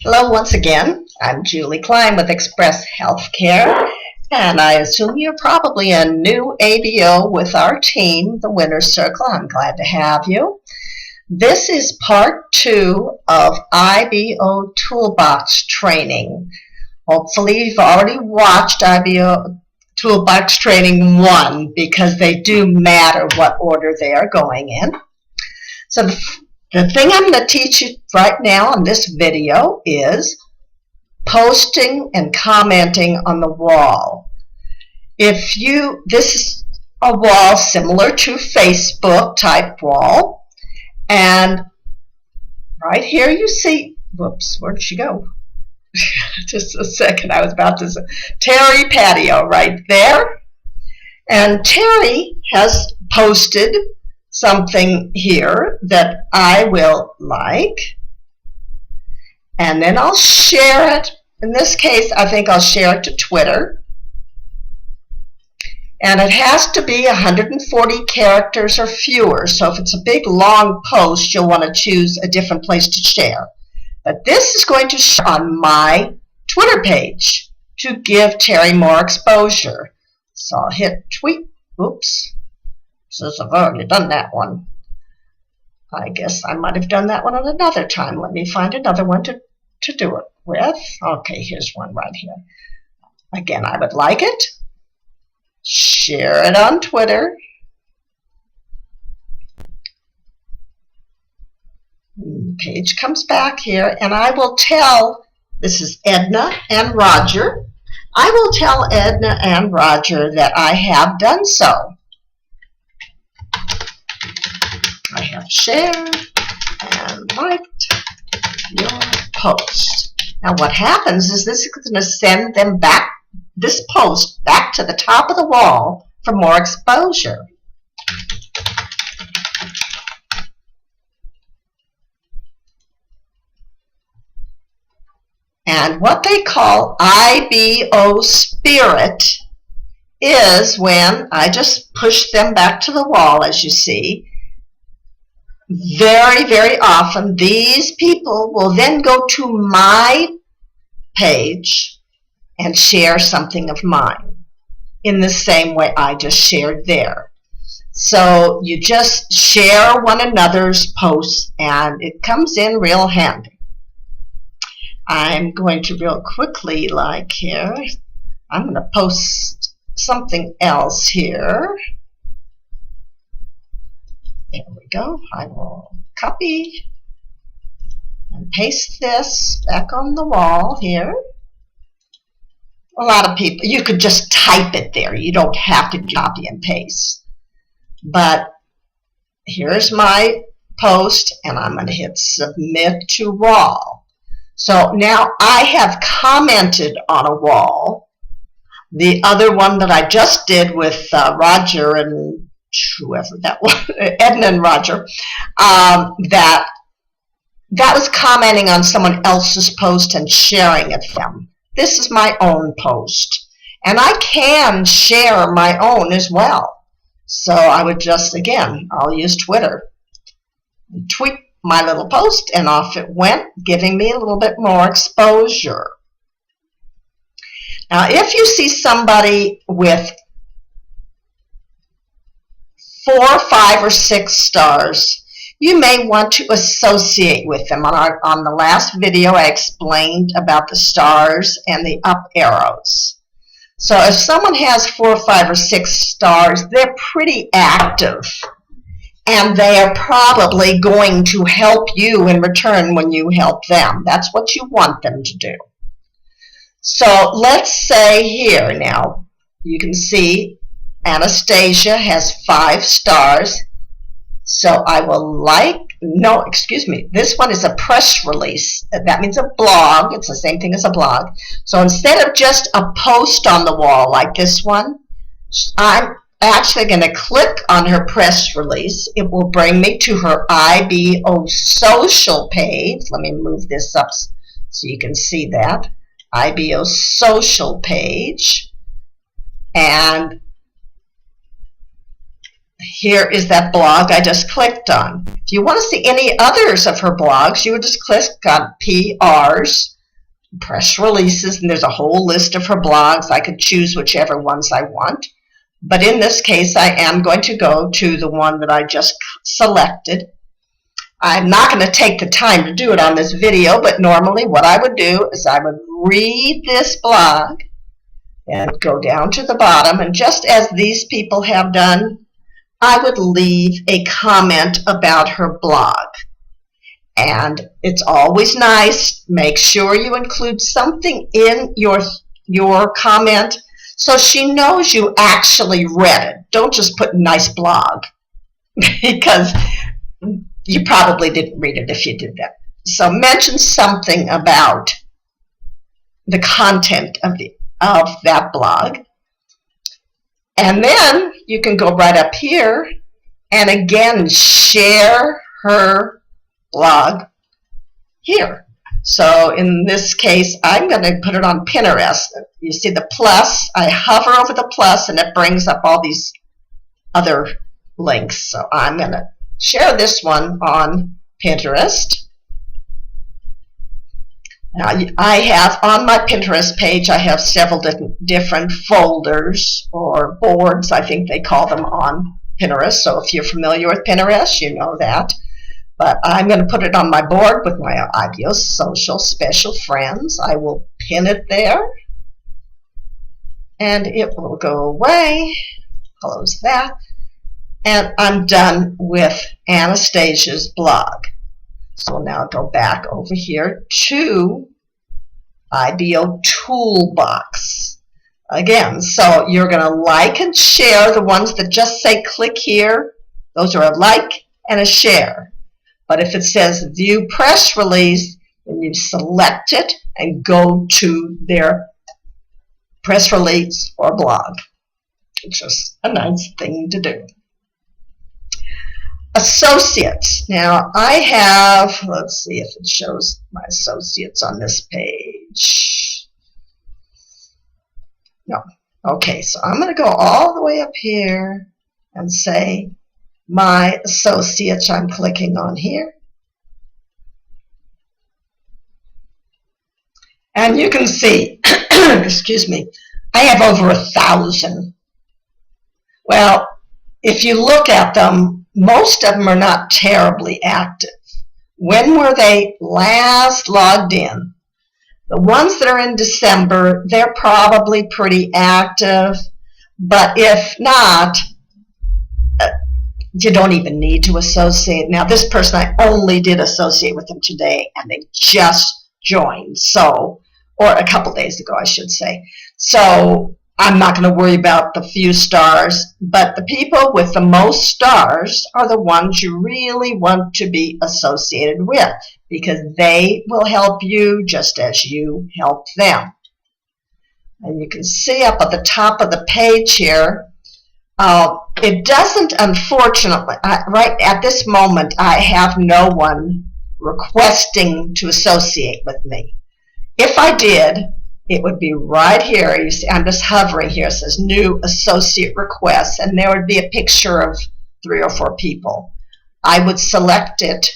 Hello once again. I'm Julie Klein with Xpress Healthcare, and I assume you're probably a new ABO with our team, the Winner's Circle. I'm glad to have you. This is part 2 of IBO Toolbox training. Hopefully you've already watched IBO Toolbox Training 1 because they do matter what order they are going in. So the thing I'm going to teach you right now in this video is posting and commenting on the wall. This is a wall similar to Facebook type wall, and right here you see, whoops, where'd she go? Just a second, I was about to say, Terry Patio right there, and Terry has posted something here that I will like, and then I'll share it. In this case, I think I'll share it to Twitter, and it has to be 140 characters or fewer. So if it's a big long post, you'll want to choose a different place to share. But this is going to share on my Twitter page to give Terry more exposure. So I'll hit tweet. Oops. Since I've already done that one. I guess I might have done that one at another time. Let me find another one to do it with. Okay, here's one right here. Again, I would like it. Share it on Twitter. Page comes back here, and I will tell, this is Edna and Roger. I will tell Edna and Roger that I have done so. I have shared and liked your post. Now what happens is this is going to send them back, this post back to the top of the wall for more exposure. And what they call IBO spirit is when I just push them back to the wall, as you see. Very, very often, these people will then go to my page and share something of mine in the same way I just shared there. So you just share one another's posts, and it comes in real handy. I'm going to real quickly, like here, I'm going to post something else here. There we go. I will copy and paste this back on the wall here. A lot of people, you could just type it there. You don't have to copy and paste. But here's my post, and I'm going to hit submit to wall. So now I have commented on a wall. The other one that I just did with Roger and whoever that was, Edna and Roger, that was commenting on someone else's post and sharing it for them. This is my own post, and I can share my own as well. So I would just, again, I'll use Twitter. Tweet my little post, and off it went, giving me a little bit more exposure. Now, if you see somebody with 4, 5, or 6 stars, you may want to associate with them. On the last video, I explained about the stars and the up arrows. So if someone has 4, 5, or 6 stars, they're pretty active, and they are probably going to help you in return when you help them. That's what you want them to do. So let's say here now, you can see Anastasia has 5 stars. So I will this one is a press release. That means a blog. It's the same thing as a blog. So instead of just a post on the wall like this one, I'm actually going to click on her press release. It will bring me to her IBO social page. Let me move this up so you can see that. IBO social page. And here is that blog I just clicked on. If you want to see any others of her blogs, you would just click on PRs, press releases, and there's a whole list of her blogs. I could choose whichever ones I want. But in this case, I am going to go to the one that I just selected. I'm not going to take the time to do it on this video, but normally what I would do is I would read this blog and go down to the bottom, and just as these people have done, I would leave a comment about her blog. And it's always nice, make sure you include something in your comment so she knows you actually read it. Don't just put nice blog, because you probably didn't read it if you did that. So mention something about the content of that blog. And then you can go right up here and again share her blog here. So in this case, I'm going to put it on Pinterest. You see the plus, I hover over the plus and it brings up all these other links. So I'm going to share this one on Pinterest. Now, I have on my Pinterest page, I have several different folders or boards, I think they call them on Pinterest. So if you're familiar with Pinterest, you know that. But I'm going to put it on my board with my IBO Social Special Friends. I will pin it there, and it will go away. Close that. And I'm done with Anastasia's blog. So we'll now go back over here to IBO Toolbox. Again, so you're going to like and share the ones that just say click here. Those are a like and a share. But if it says view press release, then you select it and go to their press release or blog. It's just a nice thing to do. Associates. Now I have, let's see if it shows my associates on this page. No. Okay, so I'm going to go all the way up here and say my associates. I'm clicking on here. And you can see, excuse me, I have over 1,000. Well, if you look at them, most of them are not terribly active. When were they last logged in? The ones that are in December, they're probably pretty active, but if not, you don't even need to associate. Now, this person, I only did associate with them today, and they just joined, so, or a couple days ago, I should say. So I'm not going to worry about the few stars, but the people with the most stars are the ones you really want to be associated with, because they will help you just as you help them. And you can see up at the top of the page here, it doesn't, unfortunately, right at this moment, I have no one requesting to associate with me. If I did, it would be right here. You see, I'm just hovering here. It says new associate requests, and there would be a picture of 3 or 4 people. I would select it,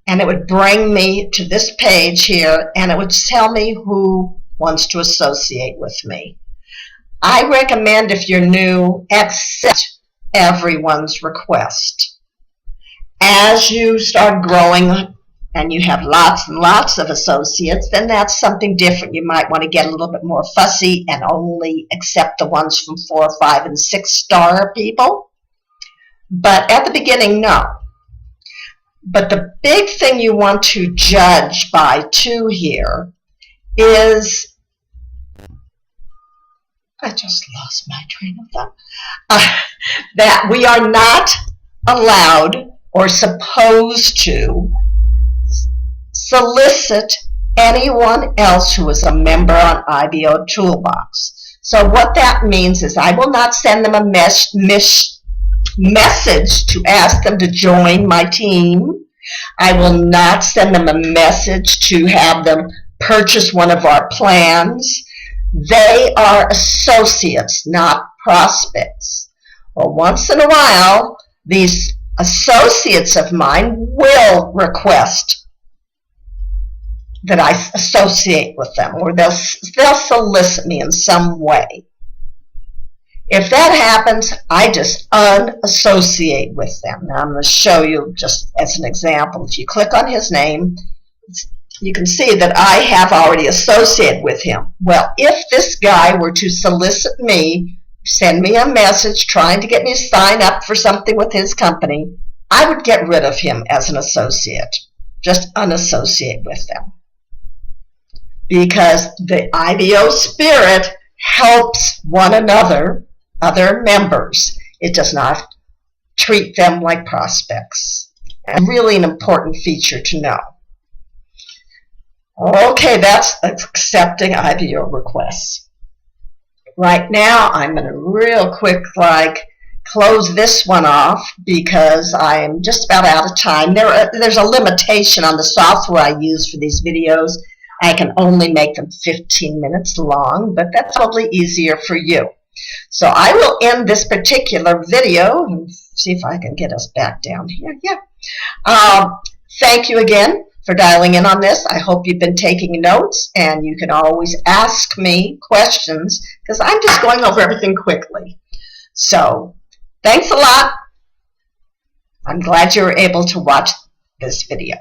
and it would bring me to this page here, and it would tell me who wants to associate with me. I recommend, if you're new, accept everyone's request. As you start growing and you have lots and lots of associates, then that's something different. You might want to get a little bit more fussy and only accept the ones from 4, 5, and 6 star people. But at the beginning, no. But the big thing you want to judge by too here is, I just lost my train of thought, that we are not allowed or supposed to solicit anyone else who is a member on IBO Toolbox. So what that means is I will not send them a message to ask them to join my team. I will not send them a message to have them purchase one of our plans. They are associates, not prospects. Well, once in a while, these associates of mine will request that I associate with them, or they'll solicit me in some way. If that happens, I just unassociate with them. Now I'm going to show you just as an example. If you click on his name, you can see that I have already associated with him. Well, if this guy were to solicit me, send me a message trying to get me to sign up for something with his company, I would get rid of him as an associate. Just unassociate with them. Because the IBO spirit helps one another, other members. It does not treat them like prospects. And really an important feature to know. Okay, that's accepting IBO requests. Right now, I'm going to real quick close this one off because I'm just about out of time. There's a limitation on the software I use for these videos. I can only make them 15 minutes long, but that's probably easier for you. So I will end this particular video and see if I can get us back down here. Yeah. Thank you again for dialing in on this. I hope you've been taking notes, and you can always ask me questions because I'm just going over everything quickly. So thanks a lot. I'm glad you were able to watch this video.